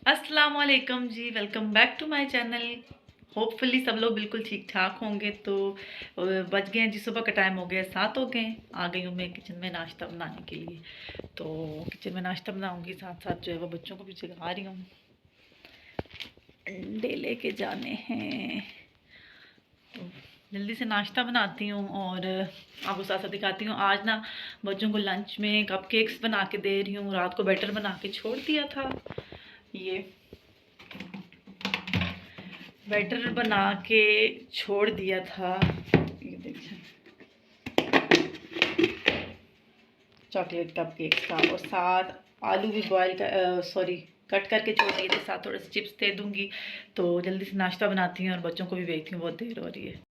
अस्सलाम वालेकुम जी, welcome back to my channel. Hopefully सब लोग बिल्कुल ठीक ठाक होंगे। तो बज गए हैं जी, सुबह का टाइम हो गया, 7 हो गए। आ गई हूँ मैं किचन में नाश्ता बनाने के लिए। तो किचन में नाश्ता बनाऊंगी, साथ साथ जो है वो बच्चों को भी जगा रही हूँ। अंडे लेके जाने हैं तो जल्दी से नाश्ता बनाती हूँ और आपको साथ साथ दिखाती हूँ। आज ना बच्चों को लंच में कपकेक्स बना के दे रही हूँ। रात को बैटर बना के छोड़ दिया था। ये बैटर बना के छोड़ दिया था। ये देखिए, चॉकलेट कप केक का, और साथ आलू भी बॉयल कर सॉरी कट करके छोड़ दिए थे। साथ थोड़े से चिप्स दे दूंगी। तो जल्दी से नाश्ता बनाती हूँ और बच्चों को भी भेजती हूँ, बहुत देर हो रही है।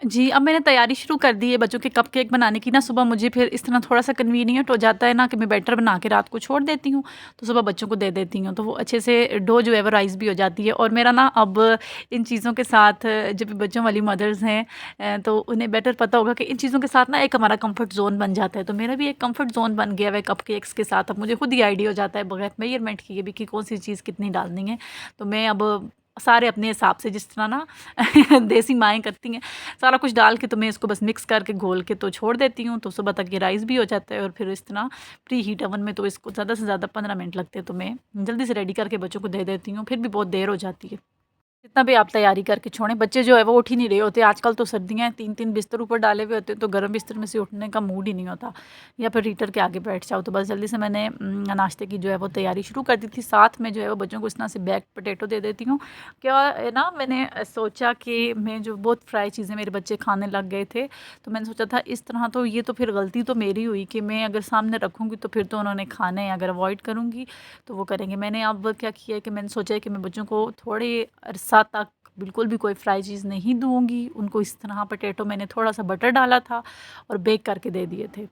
जी, अब मैंने तैयारी शुरू कर दी है बच्चों के कपकेक बनाने की ना। सुबह मुझे फिर इस तरह थोड़ा-सा कन्वीनिएंट हो जाता है ना कि मैं बैटर बना के रात को छोड़ देती हूँ, तो सुबह बच्चों को दे देती हूँ। तो वो अच्छे से डो जो है वो राइज़ भी हो जाती है। और मेरा ना अब इन चीज़ों के साथ जब भी बच्चों वाली मदर्स हैं तो उन्हें बेटर पता होगा कि इन चीज़ों के साथ ना एक हमारा कम्फर्ट ज़ोन बन जाता है। तो मेरा भी एक कम्फर्ट ज़ोन बन गया है कपकेक्स के साथ। अब मुझे खुद ही आइडिया हो जाता है बगैर मेजरमेंट किए भी कि कौन-सी चीज़ कितनी डालनी है। तो मैं अब सारे अपने हिसाब से, जिस तरह ना देसी माएँ करती हैं, सारा कुछ डाल के तो मैं इसको बस मिक्स करके घोल के तो छोड़ देती हूँ। तो सुबह तक ये राइस भी हो जाता है और फिर इस तरह प्री हीट ओवन में तो इसको ज़्यादा से ज़्यादा 15 मिनट लगते हैं। तो मैं जल्दी से रेडी करके बच्चों को दे देती हूँ, फिर भी बहुत देर हो जाती है। जितना भी आप तैयारी करके छोड़ें, बच्चे जो है वो उठ ही नहीं रहे होते। आजकल तो सर्दियाँ हैं, 3-3 बिस्तर ऊपर डाले हुए होते हैं, तो गर्म बिस्तर में से उठने का मूड ही नहीं होता। या फिर हीटर के आगे बैठ जाओ। तो बस जल्दी से मैंने नाश्ते की जो है वो तैयारी शुरू कर दी थी। साथ में जो है वो बच्चों को इस तरह से बैक्ड पोटैटो दे देती हूँ। क्या है ना, मैंने सोचा कि मैं जो बहुत फ्राई चीज़ें मेरे बच्चे खाने लग गए थे, तो मैंने सोचा था इस तरह तो ये तो फिर गलती तो मेरी हुई कि मैं अगर सामने रखूँगी तो फिर तो उन्होंने खाना है, अगर अवॉइड करूँगी तो वो करेंगे। मैंने अब क्या किया है कि मैंने सोचा है कि मैं बच्चों को थोड़े अरसा तक बिल्कुल भी कोई फ्राई चीज़ नहीं दूँगी। उनको इस तरह पोटैटो मैंने थोड़ा-सा बटर डाला था और बेक करके दे दिए थे।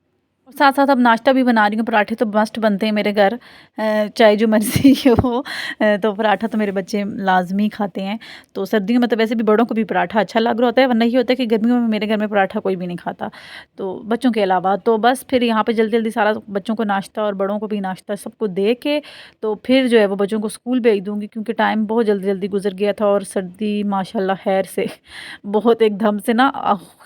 और साथ-साथ अब नाश्ता भी बना रही हूँ। पराठे तो मस्ट बनते हैं मेरे घर, चाहे जो मर्ज़ी हो। तो पराठा तो मेरे बच्चे लाज़मी खाते हैं। तो सर्दियों में तो वैसे भी बड़ों को भी पराठा अच्छा लग रहा होता है, वरना ये होता है कि गर्मियों में मेरे घर में पराठा कोई भी नहीं खाता, तो बच्चों के अलावा। तो बस फिर यहाँ पे जल्दी-जल्दी सारा बच्चों को नाश्ता और बड़ों को भी नाश्ता सबको दे के तो फिर जो है वो बच्चों को स्कूल भेज दूँगी, क्योंकि टाइम बहुत जल्दी-जल्दी गुज़र गया था। और सर्दी माशाल्लाह ख़ैर से बहुत एकदम से ना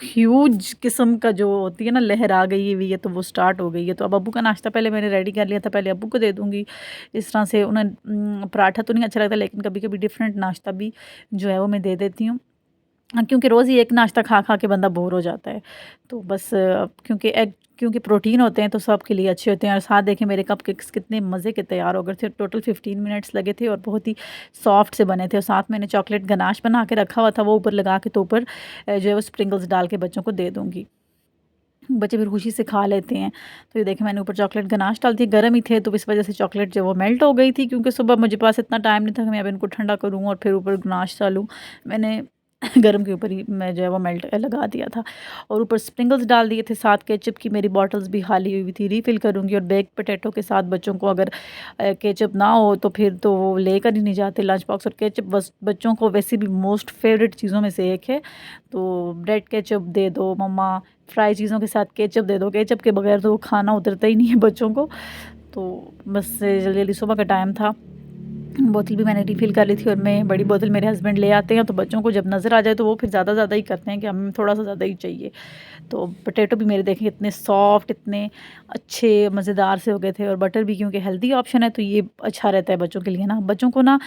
ह्यूज किस्म का जो होती है ना, लहर आ गई हुई है, तो वो स्टार्ट हो गई है। तो अब अब्बू का नाश्ता पहले मैंने रेडी कर लिया था, पहले अब्बू को दे दूँगी। इस तरह से उन्हें पराठा तो नहीं अच्छा लगता, लेकिन कभी-कभी डिफरेंट नाश्ता भी जो है वो मैं दे देती हूँ। क्योंकि रोज़ ही एक नाश्ता खा-खा के बंदा बोर हो जाता है। तो बस क्योंकि एग, क्योंकि प्रोटीन होते हैं तो सबके लिए अच्छे होते हैं। और साथ देखें मेरे कपकेक्स कितने मज़े के तैयार हो गए थे। टोटल 15 मिनट्स लगे थे और बहुत ही सॉफ्ट से बने थे। और साथ मैंने चॉकलेट गनाश बना के रखा हुआ था, वो ऊपर लगा के तो ऊपर जो है वो स्प्रिंकल्स डाल के बच्चों को दे दूँगी। बच्चे फिर खुशी से खा लेते हैं। तो ये देखें मैंने ऊपर चॉकलेट गनाश डाल दी, गर्म ही थे तो इस वज़ह से चॉकलेट जो है वो मेल्ट हो गई थी, क्योंकि सुबह मुझे पास इतना टाइम नहीं था कि मैं अब इनको ठंडा करूँ और फिर ऊपर गनाश डालूँ। मैंने गरम के ऊपर ही मैं जो है वो मेल्ट लगा दिया था और ऊपर स्प्रिंकल्स डाल दिए थे। साथ केचप की मेरी बॉटल्स भी खाली हुई थी, रिफ़िल करूँगी। और बेक्ड पोटैटो के साथ बच्चों को अगर केचप ना हो तो फिर तो वो लेकर ही नहीं जाते लंच बॉक्स। और केचप बस बच्चों को वैसे भी मोस्ट फेवरेट चीज़ों में से एक है। तो ब्रेड केचप दे दो मम्मा, फ्राई चीज़ों के साथ केचप दे दो, केचप के बगैर तो वो खाना उतरता ही नहीं है बच्चों को। तो बस जल्दी-जल्दी सुबह का टाइम था, बोतल भी मैंने रिफ़िल कर ली थी और मैं बड़ी बोतल मेरे हस्बैंड ले आते हैं, तो बच्चों को जब नज़र आ जाए तो वो फिर ज़्यादा ही करते हैं कि हमें थोड़ा-सा ज़्यादा ही चाहिए। तो पोटैटो भी मेरे देखें इतने सॉफ्ट, इतने अच्छे मज़ेदार से हो गए थे। और बटर भी क्योंकि हेल्दी ऑप्शन है तो ये अच्छा रहता है बच्चों के लिए ना। बच्चों को ना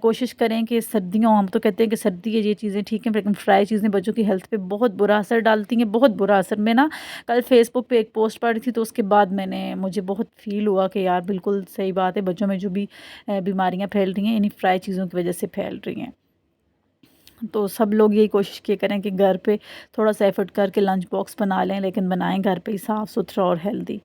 कोशिश करें कि सर्दियों, हम तो कहते हैं कि सर्दी है ये चीज़ें ठीक हैं, लेकिन फ्राई चीज़ें बच्चों की हेल्थ पे बहुत बुरा असर डालती हैं, बहुत बुरा असर। मैं ना कल फेसबुक पे एक पोस्ट पढ़ी थी, तो उसके बाद मुझे बहुत फ़ील हुआ कि यार बिल्कुल सही बात है, बच्चों में जो भी बीमारियाँ फैल रही हैं इन्हीं फ्राई चीज़ों की वज़ह से फैल रही हैं। तो सब लोग यही कोशिश किया करें कि घर पे थोड़ा-सा एफ़र्ट करके लंच बॉक्स बना लें, लेकिन बनाएँ घर पे ही साफ़-सुथरा और हेल्दी।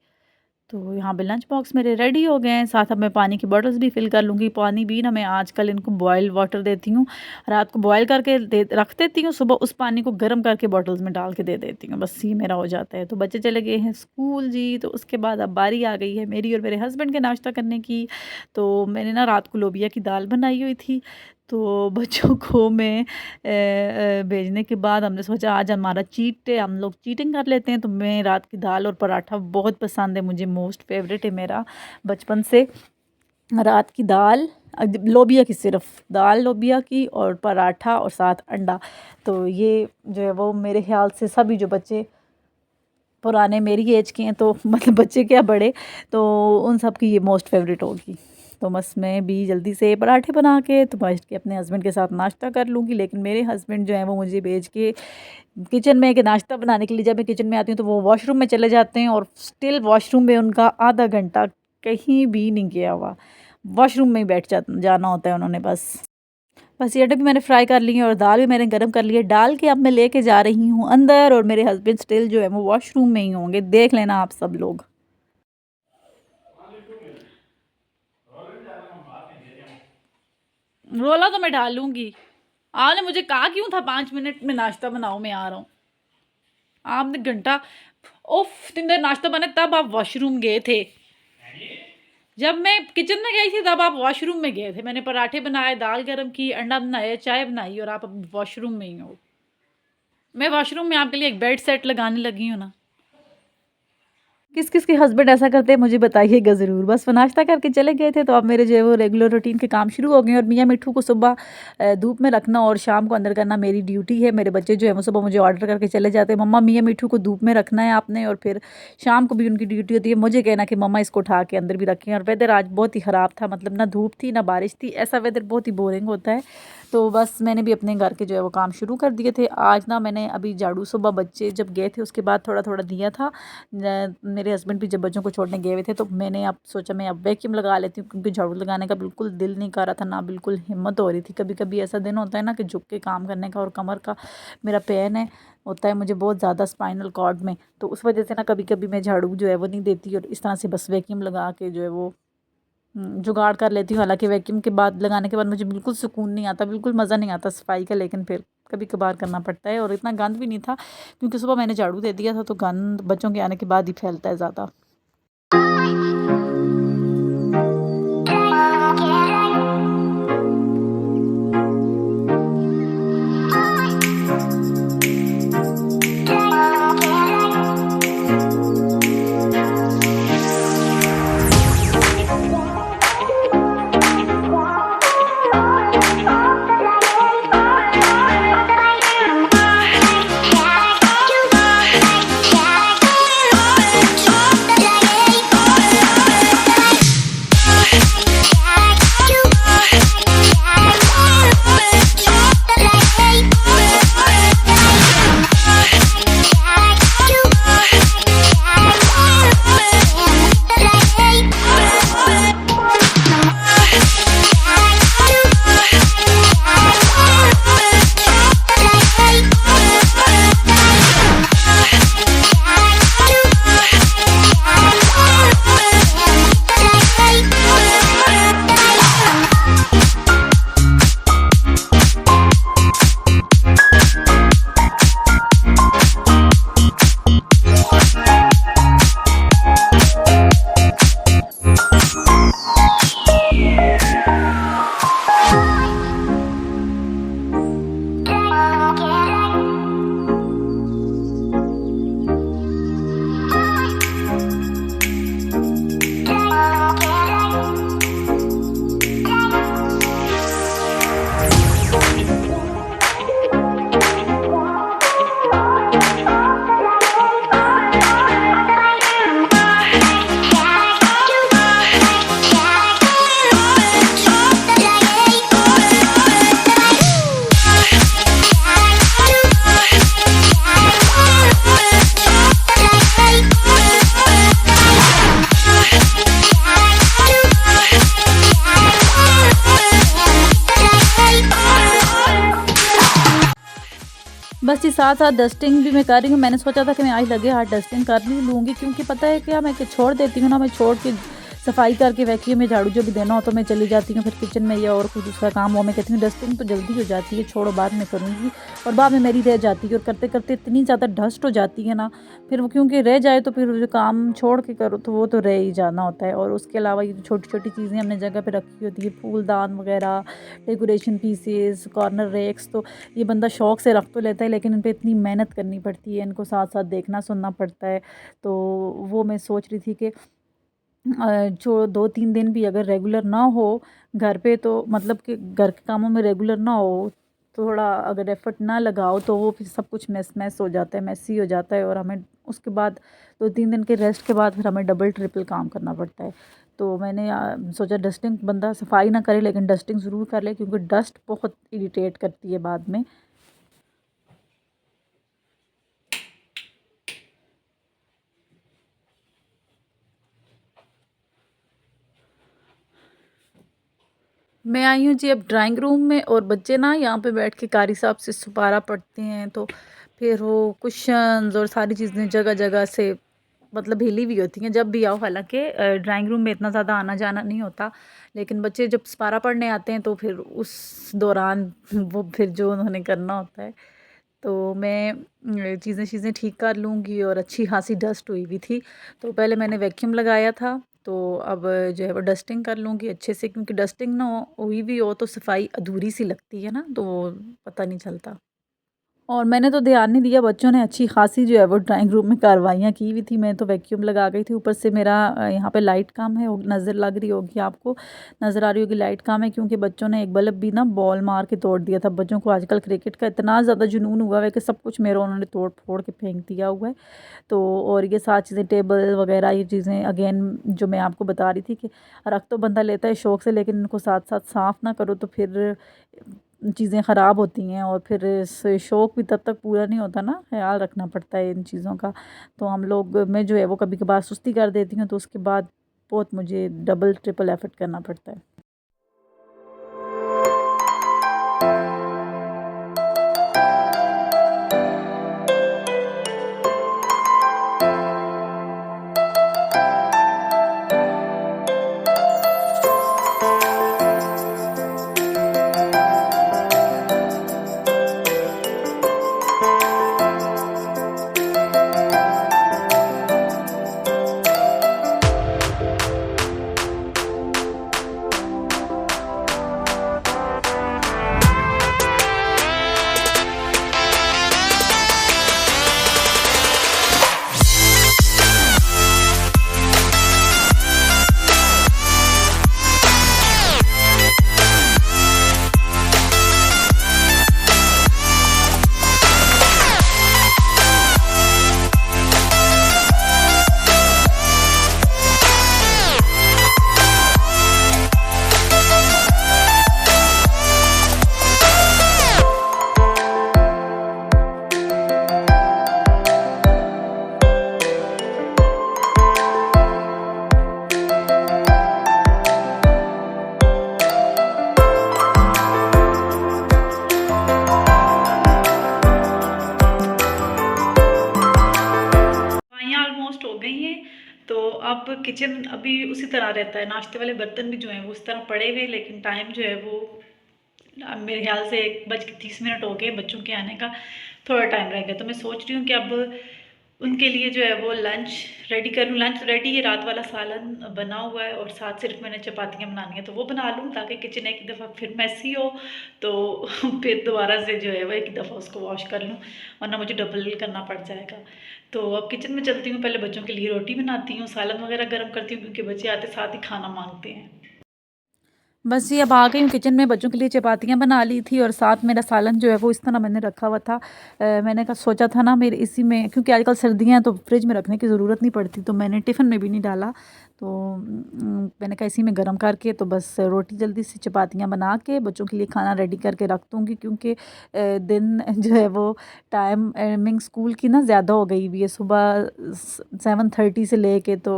तो यहाँ पे लंच बॉक्स मेरे रेडी हो गए हैं। साथ अब मैं पानी की बॉटल्स भी फ़िल कर लूँगी। पानी भी ना मैं आजकल इनको बॉइल्ड वाटर देती हूँ। रात को बॉयल करके दे रख देती हूँ, सुबह उस पानी को गर्म करके बॉटल्स में डाल के दे देती हूँ। बस ये मेरा हो जाता है। तो बच्चे चले गए हैं स्कूल जी, तो उसके बाद अब बारी आ गई है मेरी और मेरे हस्बैंड के नाश्ता करने की। तो मैंने ना रात को लोबिया की दाल बनाई हुई थी, तो बच्चों को मैं भेजने के बाद हमने सोचा आज हमारा चीट डे, हम लोग चीटिंग कर लेते हैं। तो मैं रात की दाल और पराठा बहुत पसंद है मुझे, मोस्ट फेवरेट है मेरा बचपन से। रात की दाल लोबिया की सिर्फ दाल लोबिया की और पराठा और साथ अंडा। तो ये जो है वो मेरे ख्याल से सभी जो बच्चे पुराने मेरी एज के हैं तो मतलब बच्चे क्या बड़े, तो उन सब की ये मोस्ट फेवरेट होगी। तो बस मैं भी जल्दी से पराठे बना के तो बैठ के अपने हस्बैंड के साथ नाश्ता कर लूँगी। लेकिन मेरे हस्बैंड जो हैं वो मुझे भेज के किचन में कि नाश्ता बनाने के लिए, जब मैं किचन में आती हूँ तो वो वॉशरूम में चले जाते हैं और स्टिल वॉशरूम में उनका आधा घंटा कहीं भी नहीं गया हुआ, वॉशरूम में ही जाना होता है उन्होंने बस। बस ये भी मैंने फ्राई कर ली है और दाल भी मैंने गरम कर ली है, डाल के अब मैं लेके जा रही हूँ अंदर और मेरे हस्बैंड स्टिल जो है वो वॉशरूम में ही होंगे, देख लेना आप सब लोग। रोला तो मैं डालूंगी। आपने मुझे कहा क्यों था 5 मिनट में नाश्ता बनाओ, मैं आ रहा हूँ। आपने घंटा उफ दिन देर नाश्ता बने तब आप वॉशरूम गए थे। जब मैं किचन में गई थी तब आप वॉशरूम में गए थे। मैंने पराठे बनाए, दाल गरम की, अंडा बनाया, चाय बनाई और आप अब वॉशरूम में ही हो। मैं वॉशरूम में आपके लिए एक बेड सेट लगाने लगी हूँ ना। किस किस के हस्बैंड ऐसा करते हैं मुझे बताइएगा ज़रूर। बस वो नाश्ता करके चले गए थे तो अब मेरे जो है वो रेगुलर रूटीन के काम शुरू हो गए और मियाँ मिट्ठू को सुबह धूप में रखना और शाम को अंदर करना मेरी ड्यूटी है। मेरे बच्चे जो है वो सुबह मुझे ऑर्डर करके चले जाते हैं, मम्मा मियाँ मिट्ठू को धूप में रखना है आपने, और फिर शाम को भी उनकी ड्यूटी होती है मुझे कहना कि मम्मा इसको उठा के अंदर भी रखें। और वेदर आज बहुत ही ख़राब था, मतलब ना धूप थी ना बारिश थी, ऐसा वेदर बहुत ही बोरिंग होता है। तो बस मैंने भी अपने घर के जो है वो काम शुरू कर दिए थे। आज ना मैंने अभी झाड़ू सुबह बच्चे जब गए थे उसके बाद थोड़ा थोड़ा दिया था। मेरे हस्बैंड भी जब बच्चों को छोड़ने गए हुए थे तो मैंने अब सोचा मैं अब वैक्यूम लगा लेती हूँ, क्योंकि झाड़ू लगाने का बिल्कुल दिल नहीं कर रहा था, ना बिल्कुल हिम्मत हो रही थी। कभी कभी ऐसा दिन होता है ना कि झुक के काम करने का, और कमर का मेरा पेन है होता है मुझे बहुत ज़्यादा स्पाइनल कॉर्ड में, तो उस वजह से ना कभी कभी मैं झाड़ू जो है वो नहीं देती और इस तरह से बस वैक्यूम लगा के जो है वो जुगाड़ कर लेती हूँ। हालांकि वैक्यूम के बाद लगाने के बाद मुझे बिल्कुल सुकून नहीं आता, बिल्कुल मज़ा नहीं आता सफाई का, लेकिन फिर कभी कभार करना पड़ता है। और इतना गंद भी नहीं था क्योंकि सुबह मैंने झाड़ू दे दिया था, तो गंद बच्चों के आने के बाद ही फैलता है ज़्यादा। बस ये साथ साथ डस्टिंग भी मैं कर रही हूँ। मैंने सोचा था कि मैं आज लगे हाथ डस्टिंग कर भी लूँगी, क्योंकि पता है क्या, मैं छोड़ देती हूँ ना, मैं छोड़ के सफाई करके वैक्यूम में झाड़ू जो भी देना हो तो मैं चली जाती हूँ फिर किचन में, या और कुछ दूसरा काम हो मैं कहती हूँ डस्टिंग तो जल्दी हो जाती है, छोड़ो बाद में करूँगी, और बाद में मेरी रह जाती है। और करते करते इतनी ज़्यादा डस्ट हो जाती है ना, फिर वो क्योंकि रह जाए तो फिर जो काम छोड़ के करो तो वो तो रह ही जाना होता है। और उसके अलावा ये छोटी छोटी चीज़ें हमने जगह पर रखी होती है, फूलदान वगैरह, डेकोरेशन पीसेस, कॉर्नर रेक्स, तो ये बंदा शौक़ से रख तो लेता है, लेकिन इन पर इतनी मेहनत करनी पड़ती है, इनको साथ साथ देखना सुनना पड़ता है। तो वो मैं सोच रही थी कि जो 2-3 दिन भी अगर रेगुलर ना हो घर पे, तो मतलब कि घर के कामों में रेगुलर ना हो, थोड़ा अगर एफ़र्ट ना लगाओ तो वो फिर सब कुछ मैस हो जाता है, मेसी हो जाता है, और हमें उसके बाद 2-3 दिन के रेस्ट के बाद फिर हमें डबल ट्रिपल काम करना पड़ता है। तो मैंने सोचा डस्टिंग, बंदा सफाई ना करे लेकिन डस्टिंग ज़रूर कर ले, क्योंकि डस्ट बहुत इरिटेट करती है बाद में। मैं आई हूँ जी अब ड्राइंग रूम में, और बच्चे ना यहाँ पे बैठ के कारी साहब से सुपारा पढ़ते हैं, तो फिर वो कुशन्स और सारी चीज़ें जगह जगह से मतलब हिली हुई होती हैं जब भी आओ। हालांकि ड्राइंग रूम में इतना ज़्यादा आना जाना नहीं होता, लेकिन बच्चे जब सुपारा पढ़ने आते हैं तो फिर उस दौरान वो फिर जो उन्होंने करना होता है, तो मैं चीज़ें चीज़ें ठीक कर लूँगी। और अच्छी खासी डस्ट हुई हुई थी, तो पहले मैंने वैक्यूम लगाया था, तो अब जो है वो डस्टिंग कर लूँगी अच्छे से, क्योंकि डस्टिंग ना हुई भी हो तो सफाई अधूरी सी लगती है ना, तो वो पता नहीं चलता। और मैंने तो ध्यान नहीं दिया, बच्चों ने अच्छी खासी जो है वो ड्राइंग रूम में कार्रवाइयाँ की हुई थी। मैं तो वैक्यूम लगा गई थी, ऊपर से मेरा यहाँ पे लाइट कम है, वो नज़र लग रही होगी आपको, नज़र आ रही होगी लाइट कम है, क्योंकि बच्चों ने एक बल्ब भी ना बॉल मार के तोड़ दिया था। बच्चों को आजकल क्रिकेट का इतना ज़्यादा जुनून हुआ है कि सब कुछ मेरा उन्होंने तोड़ फोड़ के फेंक दिया हुआ है। तो और ये सारी चीज़ें, टेबल वगैरह, ये चीज़ें अगेन जो मैं आपको बता रही थी कि रख तो बंदा लेता है शौक़ से, लेकिन इनको साथ साथ साफ़ ना करो तो फिर चीज़ें ख़राब होती हैं, और फिर इस शौक़ भी तब तक पूरा नहीं होता ना, ख़्याल रखना पड़ता है इन चीज़ों का। तो हम लोग, मैं जो है वो कभी कभार सुस्ती कर देती हूँ, तो उसके बाद बहुत मुझे डबल ट्रिपल एफ़र्ट करना पड़ता है। ऑलमोस्ट हो गई हैं। तो अब किचन अभी उसी तरह रहता है, नाश्ते वाले बर्तन भी जो हैं वो उस तरह पड़े हुए, लेकिन टाइम जो है वो मेरे ख्याल से 1:30 हो गए बच्चों के आने का, थोड़ा टाइम रह गया। तो मैं सोच रही हूँ कि अब उनके लिए जो है वो लंच रेडी करूँ। लंच रेडी है, रात वाला सालन बना हुआ है, और साथ सिर्फ मैंने चपातियाँ बनानी है, तो वो बना लूँ ताकि किचन एक दफ़ा फिर मैसी हो तो फिर दोबारा से जो है वो एक दफ़ा उसको वॉश कर लूँ, वरना मुझे डबल करना पड़ जाएगा। तो अब किचन में चलती हूँ, पहले बच्चों के लिए रोटी बनाती हूँ, सालन वगैरह गर्म करती हूँ, क्योंकि बच्चे आते साथ ही खाना मांगते हैं। बस ये अब आ गई हूँ किचन में, बच्चों के लिए चपातियाँ बना ली थी, और साथ मेरा सालन जो है वो इस तरह मैंने रखा हुआ था। मैंने कहा सोचा था ना मेरे इसी में, क्योंकि आजकल सर्दियाँ हैं तो फ्रिज में रखने की ज़रूरत नहीं पड़ती, तो मैंने टिफ़िन में भी नहीं डाला। तो मैंने कहा इसी में गर्म करके तो बस रोटी जल्दी से चपातियाँ बना के बच्चों के लिए खाना रेडी करके रख दूँगी, क्योंकि दिन जो है वो टाइमिंग स्कूल की ना ज़्यादा हो गई हुई है। सुबह 7:30 से लेके तो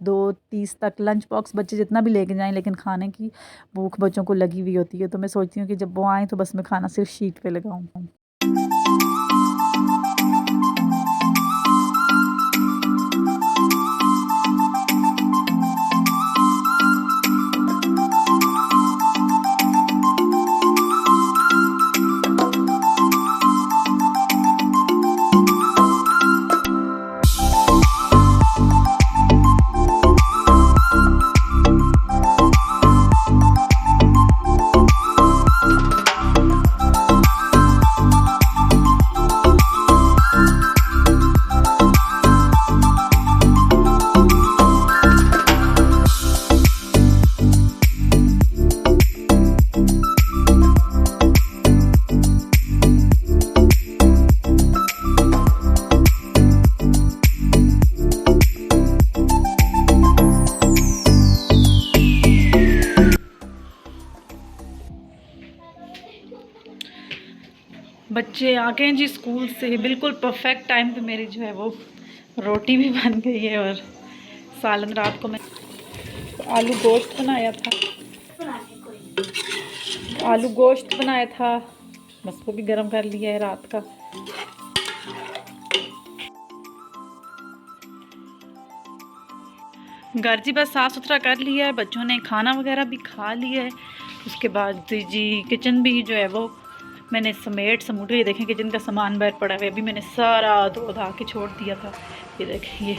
2:30 तक लंच बॉक्स बच्चे जितना भी लेके जाएं, लेकिन खाने की भूख बच्चों को लगी हुई होती है। तो मैं सोचती हूँ कि जब वो आएँ तो बस मैं खाना सिर्फ शीट पे लगाऊँ। बच्चे आ गए हैं जी स्कूल से, बिल्कुल परफेक्ट टाइम पे मेरी जो है वो रोटी भी बन गई है और सालन रात को मैं आलू गोश्त बनाया था, बस वो भी गर्म कर लिया है रात का। घर जी बस साफ़ सुथरा कर लिया है, बच्चों ने खाना वगैरह भी खा लिया है। उसके बाद जी किचन भी जो है वो मैंने समूट के देखें किचन का सामान बाहर पड़ा हुआ है, अभी मैंने सारा धो धा के छोड़ दिया था। ये देखें ये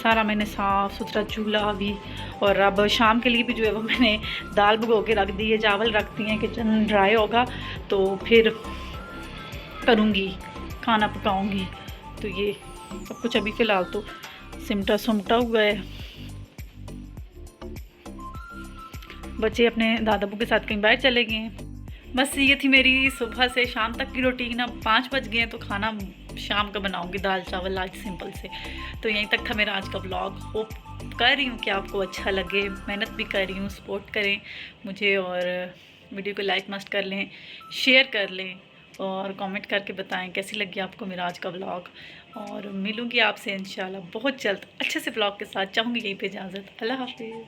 सारा मैंने साफ़ सुथरा चूल्हा भी, और अब शाम के लिए भी जो है वो मैंने दाल भिगो के रख दी है, चावल रख दिए हैं, किचन ड्राई होगा तो फिर करूँगी, खाना पकाऊँगी। तो ये सब कुछ अभी फ़िलहाल तो सिमटा हुआ है। बच्चे अपने दादाबू के साथ कहीं बाहर चले गए हैं। बस ये थी मेरी सुबह से शाम तक की रूटीन। अब 5 बज गए हैं तो खाना शाम का बनाऊंगी, दाल चावल आज सिंपल से। तो यहीं तक था मेरा आज का व्लॉग। होप कर रही हूँ कि आपको अच्छा लगे, मेहनत भी कर रही हूँ, सपोर्ट करें मुझे और वीडियो को लाइक मस्ट कर लें, शेयर कर लें और कमेंट करके बताएं कैसी लगी आपको मेरा आज का व्लॉग। और मिलूँगी आपसे इंशाल्लाह बहुत जल्द अच्छे से व्लॉग के साथ। चाहूँगी यहीं पे इजाज़त। अल्लाह हाफिज़।